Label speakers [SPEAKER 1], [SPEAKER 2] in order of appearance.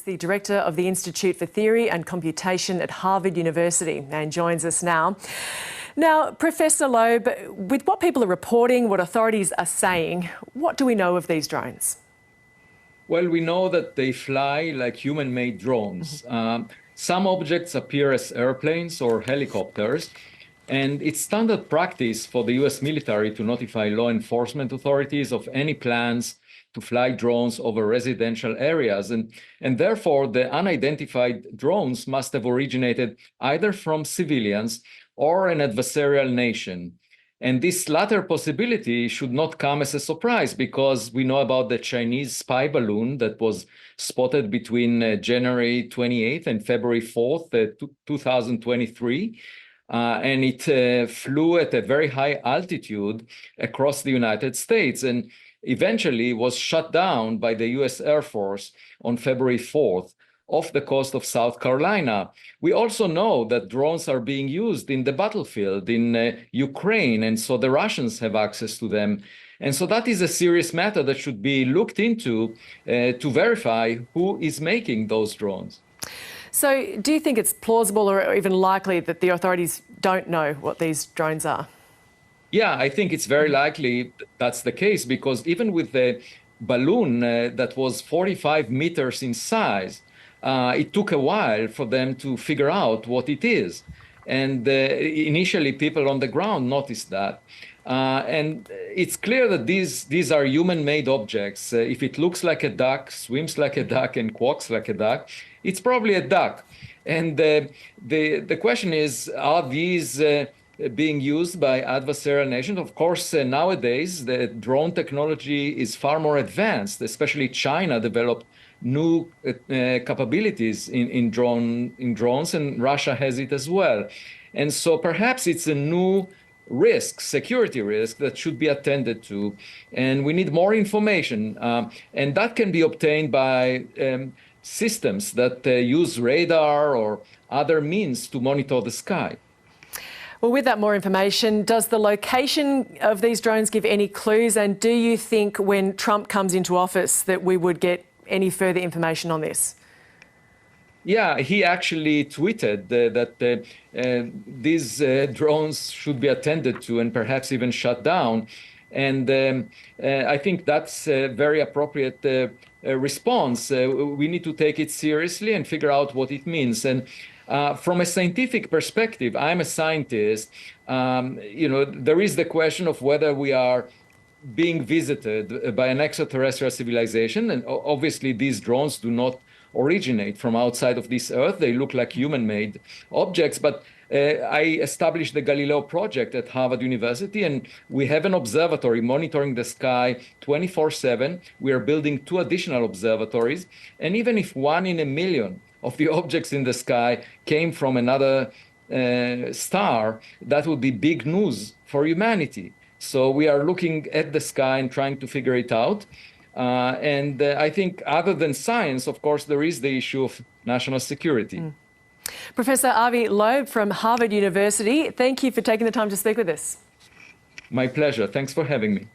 [SPEAKER 1] The director of the Institute for Theory and Computation at Harvard University and joins us now. Now, Professor Loeb, with what people are reporting, what authorities are saying, what do we know of these drones?
[SPEAKER 2] Well, we know that they fly like human-made drones. Some objects appear as airplanes or helicopters, and it's standard practice for the US military to notify law enforcement authorities of any plans to fly drones over residential areas. And therefore, the unidentified drones must have originated either from civilians or an adversarial nation. And this latter possibility should not come as a surprise, because we know about the Chinese spy balloon that was spotted between January 28th and February 4th, 2023. And it flew at a very high altitude across the United States and eventually was shut down by the US Air Force on February 4th off the coast of South Carolina. We also know that drones are being used in the battlefield in Ukraine, and so the Russians have access to them. And so that is a serious matter that should be looked into to verify who is making those drones.
[SPEAKER 1] So do you think it's plausible or even likely that the authorities don't know what these drones are?
[SPEAKER 2] Yeah, I think it's very likely that's the case, because even with the balloon that was 45 meters in size, it took a while for them to figure out what it is. And initially, people on the ground noticed that. And it's clear that these are human-made objects. If it looks like a duck, swims like a duck, and quacks like a duck, it's probably a duck. And the question is, are these being used by adversarial nations? Of course, nowadays, the drone technology is far more advanced. Especially China developed new capabilities in drones, and Russia has it as well. And so perhaps it's a new risk, security risk, that should be attended to. And we need more information. And that can be obtained by systems that use radar or other means to monitor the sky.
[SPEAKER 1] Well, with that more information, does the location of these drones give any clues? And do you think when Trump comes into office that we would get any further information on this?
[SPEAKER 2] Yeah, he actually tweeted that these drones should be attended to and perhaps even shut down. And I think that's a very appropriate response. We need to take it seriously and figure out what it means. And from a scientific perspective, I'm a scientist. There is the question of whether we are being visited by an extraterrestrial civilization. And obviously, these drones do not originate from outside of this Earth. They look like human-made objects. But I established the Galileo project at Harvard University, and we have an observatory monitoring the sky 24/7. We are building 2 additional observatories. And even if 1 in a million of the objects in the sky came from another star, that would be big news for humanity. So we are looking at the sky and trying to figure it out. And I think other than science, of course, there is the issue of national security.
[SPEAKER 1] Professor Avi Loeb from Harvard University, thank you for taking the time to speak with us.
[SPEAKER 2] My pleasure. Thanks for having me.